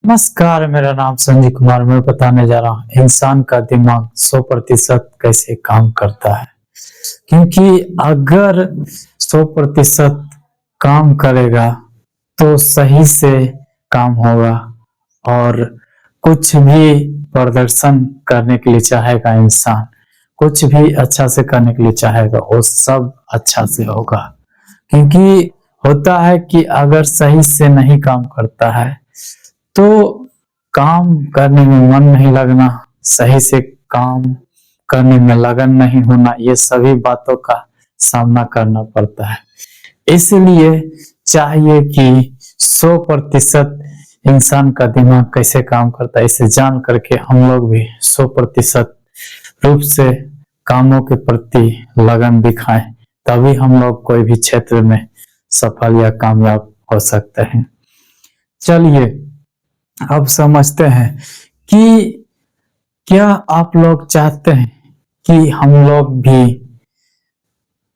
नमस्कार, मेरा नाम संजय कुमार। मैं बताने जा रहा हूँ इंसान का दिमाग 100% कैसे काम करता है। क्योंकि अगर 100% काम करेगा तो सही से काम होगा और कुछ भी प्रदर्शन करने के लिए चाहेगा इंसान, कुछ भी अच्छा से करने के लिए चाहेगा, वो सब अच्छा से होगा। क्योंकि होता है कि अगर सही से नहीं काम करता है तो काम करने में मन नहीं लगना, सही से काम करने में लगन नहीं होना, ये सभी बातों का सामना करना पड़ता है। इसलिए चाहिए कि 100% इंसान का दिमाग कैसे काम करता है, इसे जान करके हम लोग भी 100% रूप से कामों के प्रति लगन दिखाएं, तभी हम लोग कोई भी क्षेत्र में सफल या कामयाब हो सकते हैं। चलिए अब समझते हैं कि क्या आप लोग चाहते हैं कि हम लोग भी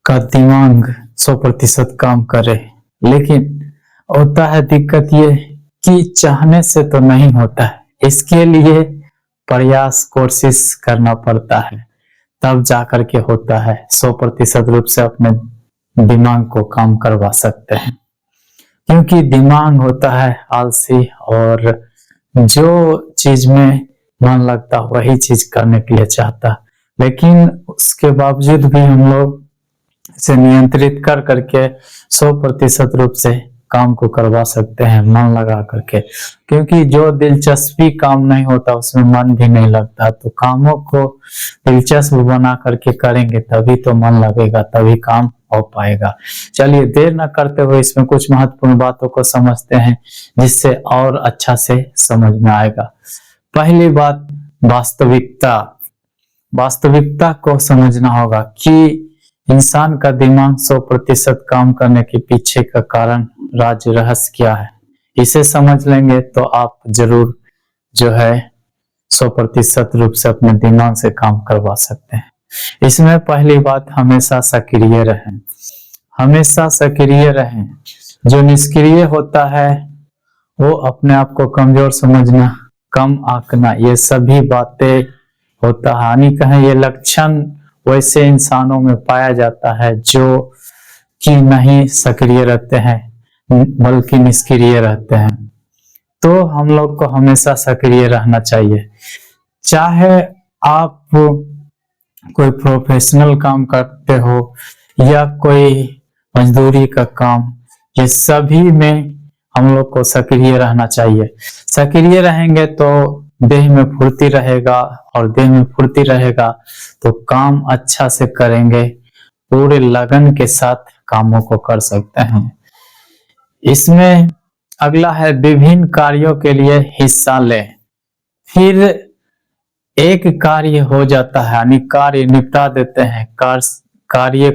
का दिमाग 100% काम करे, लेकिन होता है दिक्कत ये कि चाहने से तो नहीं होता है, इसके लिए प्रयास कोशिश करना पड़ता है, तब जाकर के होता है। 100% रूप से अपने दिमाग को काम करवा सकते हैं। क्योंकि दिमाग होता है आलसी और जो चीज में मन लगता वही चीज करने के लिए चाहता, लेकिन उसके बावजूद भी हम लोग इसे नियंत्रित कर करके 100% रूप से काम को करवा सकते हैं मन लगा करके। क्योंकि जो दिलचस्पी काम नहीं होता उसमें मन भी नहीं लगता, तो कामों को दिलचस्प बना करके करेंगे तभी तो मन लगेगा, तभी काम हो पाएगा। चलिए देर न करते हुए इसमें कुछ महत्वपूर्ण बातों को समझते हैं, जिससे और अच्छा से समझ में आएगा। पहली बात, वास्तविकता। वास्तविकता को समझना होगा कि इंसान का दिमाग 100% काम करने के पीछे का कारण, राज, रहस्य क्या है। इसे समझ लेंगे तो आप जरूर जो है 100% रूप से अपने दिमाग से काम करवा सकते हैं। इसमें पहली बात, हमेशा सक्रिय रहें। हमेशा सक्रिय रहें। जो निष्क्रिय होता है वो अपने आप को कमजोर समझना, कम आंकना, ये सभी बातें होता है। हानि कहें ये लक्षण वैसे इंसानों में पाया जाता है जो कि नहीं सक्रिय रहते हैं बल्कि निष्क्रिय रहते हैं। तो हम लोग को हमेशा सक्रिय रहना चाहिए। चाहे आप कोई प्रोफेशनल काम करते हो या कोई मजदूरी का काम, ये सभी में हम लोग को सक्रिय रहना चाहिए। सक्रिय रहेंगे तो देह में फुर्ती रहेगा, और देह में फुर्ती रहेगा तो काम अच्छा से करेंगे, पूरे लगन के साथ कामों को कर सकते हैं। इसमें अगला है, विभिन्न कार्यों के लिए हिस्सा लें। फिर एक कार्य हो जाता है यानी कार्य निपटा देते हैं, कार्य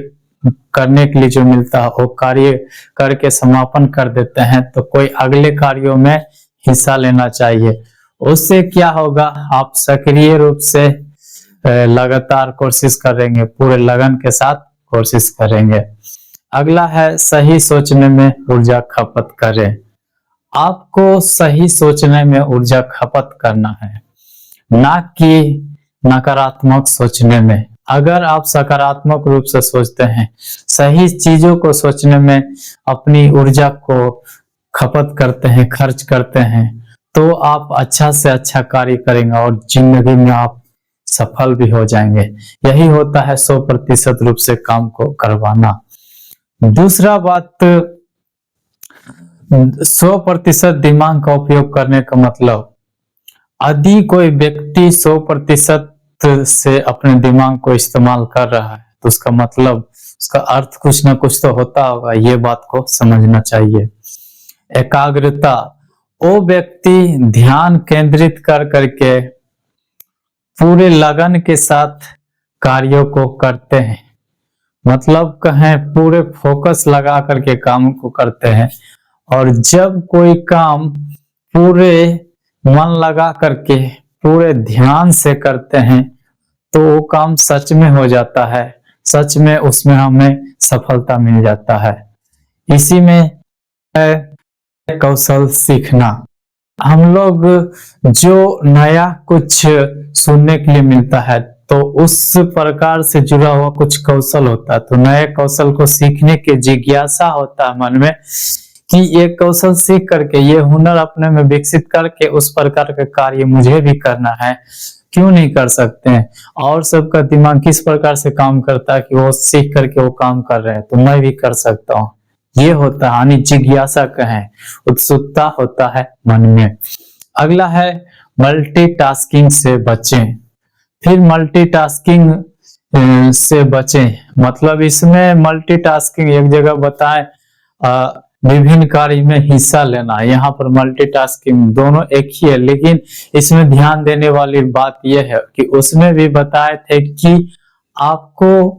करने के लिए जो मिलता है वो कार्य करके समापन कर देते हैं, तो कोई अगले कार्यों में हिस्सा लेना चाहिए। उससे क्या होगा, आप सक्रिय रूप से लगातार कोशिश करेंगे, पूरे लगन के साथ कोशिश करेंगे। अगला है, सही सोचने में ऊर्जा खपत करें। आपको सही सोचने में ऊर्जा खपत करना है, ना कि नकारात्मक सोचने में। अगर आप सकारात्मक रूप से सोचते हैं, सही चीजों को सोचने में अपनी ऊर्जा को खपत करते हैं, खर्च करते हैं, तो आप अच्छा से अच्छा कार्य करेंगे और जिंदगी में आप सफल भी हो जाएंगे। यही होता है 100% रूप से काम को करवाना। दूसरा बात, 100% दिमाग का उपयोग करने का मतलब, यदि कोई व्यक्ति 100% से अपने दिमाग को इस्तेमाल कर रहा है तो उसका मतलब, उसका अर्थ कुछ ना कुछ तो होता होगा, ये बात को समझना चाहिए। एकाग्रता, वो व्यक्ति ध्यान केंद्रित कर करके पूरे लगन के साथ कार्यों को करते हैं, मतलब कहें पूरे फोकस लगा करके काम को करते हैं। और जब कोई काम पूरे मन लगा करके पूरे ध्यान से करते हैं तो वो काम सच में हो जाता है, सच में उसमें हमें सफलता मिल जाता है। इसी में है कौशल सीखना। हम लोग जो नया कुछ सुनने के लिए मिलता है तो उस प्रकार से जुड़ा हुआ कुछ कौशल होता है, तो नए कौशल को सीखने की जिज्ञासा होता है मन में कि ये कौशल सीख करके, ये हुनर अपने में विकसित करके उस प्रकार का कार्य मुझे भी करना है, क्यों नहीं कर सकते हैं। और सबका दिमाग किस प्रकार से काम करता है कि वो सीख करके वो काम कर रहे हैं तो मैं भी कर सकता हूँ, ये होता है यानी जिज्ञासा कहें, उत्सुकता होता है मन में। अगला है मल्टीटास्किंग से बचें। फिर मल्टीटास्किंग से बचें मतलब इसमें मल्टीटास्किंग एक जगह बताएं, विभिन्न कार्य में हिस्सा लेना। यहाँ पर मल्टीटास्किंग दोनों एक ही है, लेकिन इसमें ध्यान देने वाली बात यह है कि उसमें भी बताए थे कि आपको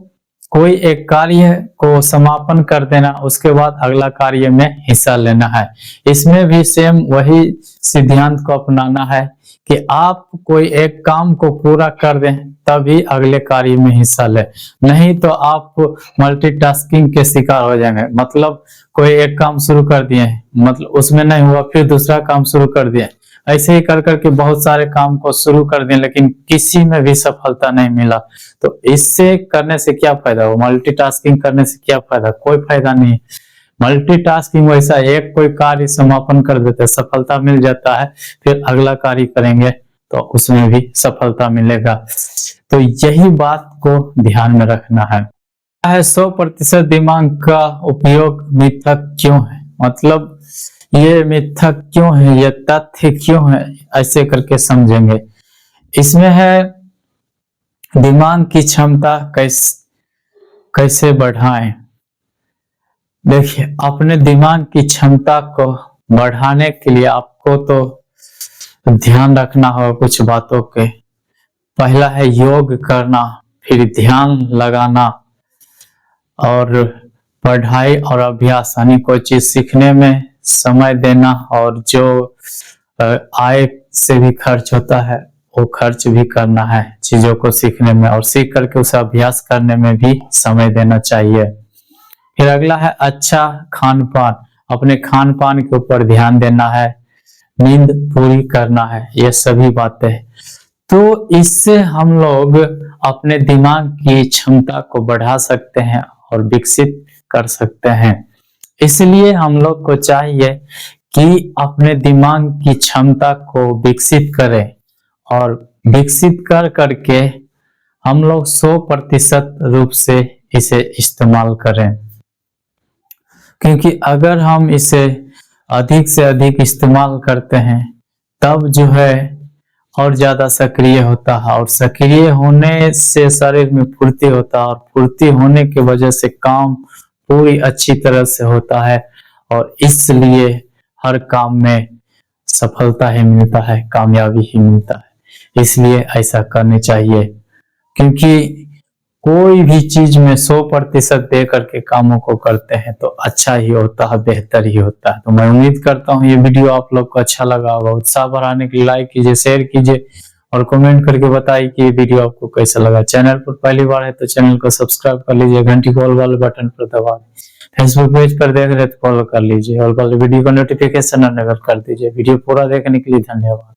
कोई एक कार्य को समापन कर देना, उसके बाद अगला कार्य में हिस्सा लेना है। इसमें भी सेम वही सिद्धांत को अपनाना है कि आप कोई एक काम को पूरा कर दें तभी अगले कार्य में हिस्सा लें, नहीं तो आप मल्टीटास्किंग के शिकार हो जाएंगे। मतलब कोई एक काम शुरू कर दिए, मतलब उसमें नहीं हुआ फिर दूसरा काम शुरू कर दिए, ऐसे ही कर करके बहुत सारे काम को शुरू कर दिए लेकिन किसी में भी सफलता नहीं मिला। तो इससे करने से क्या फायदा हो, मल्टीटास्किंग करने से क्या फायदा, कोई फायदा नहीं। मल्टीटास्किंग वैसा एक कोई कार्य समापन कर देते सफलता मिल जाता है, फिर अगला कार्य करेंगे तो उसमें भी सफलता मिलेगा। तो यही बात को ध्यान में रखना है। 100% दिमाग का उपयोग मिथक क्यों है, मतलब ये मिथक क्यों है, ये तथ्य क्यों है, ऐसे करके समझेंगे। इसमें है दिमाग की क्षमता कैसे बढ़ाएं। देखिए, अपने दिमाग की क्षमता को बढ़ाने के लिए आपको तो ध्यान रखना होगा कुछ बातों के। पहला है योग करना, फिर ध्यान लगाना और पढ़ाई और अभ्यास यानी कोई चीज सीखने में समय देना, और जो आय से भी खर्च होता है वो खर्च भी करना है चीजों को सीखने में, और सीख करके उसे अभ्यास करने में भी समय देना चाहिए। फिर अगला है अच्छा खान पान, अपने खान पान के ऊपर ध्यान देना है, नींद पूरी करना है, ये सभी बातें। तो इससे हम लोग अपने दिमाग की क्षमता को बढ़ा सकते हैं और विकसित कर सकते हैं। इसलिए हम लोग को चाहिए कि अपने दिमाग की क्षमता को विकसित करें, और विकसित कर करके हम लोग 100% रूप से इसे इस्तेमाल करें। क्योंकि अगर हम इसे अधिक से अधिक इस्तेमाल करते हैं तब जो है और ज्यादा सक्रिय होता है, और सक्रिय होने से शरीर में फुर्ती होता है, और फुर्ती होने की वजह से काम पूरी अच्छी तरह से होता है, और इसलिए हर काम में सफलता ही मिलता है, कामयाबी ही मिलता है। इसलिए ऐसा करनी चाहिए, क्योंकि कोई भी चीज में 100% दे करके कामों को करते हैं तो अच्छा ही होता है, बेहतर ही होता है। तो मैं उम्मीद करता हूँ ये वीडियो आप लोग को अच्छा लगा होगा। उत्साह बढ़ाने के लिए लाइक कीजिए, शेयर कीजिए और कमेंट करके बताइए कि ये वीडियो आपको कैसा लगा। चैनल पर पहली बार है तो चैनल को सब्सक्राइब कर लीजिए, घंटी कॉल वाले बटन पर दबा दीजिए। फेसबुक पेज पर देख रहे तो फॉलो कर लीजिए और वीडियो का नोटिफिकेशन अगर कर दीजिए। वीडियो पूरा देखने के लिए धन्यवाद।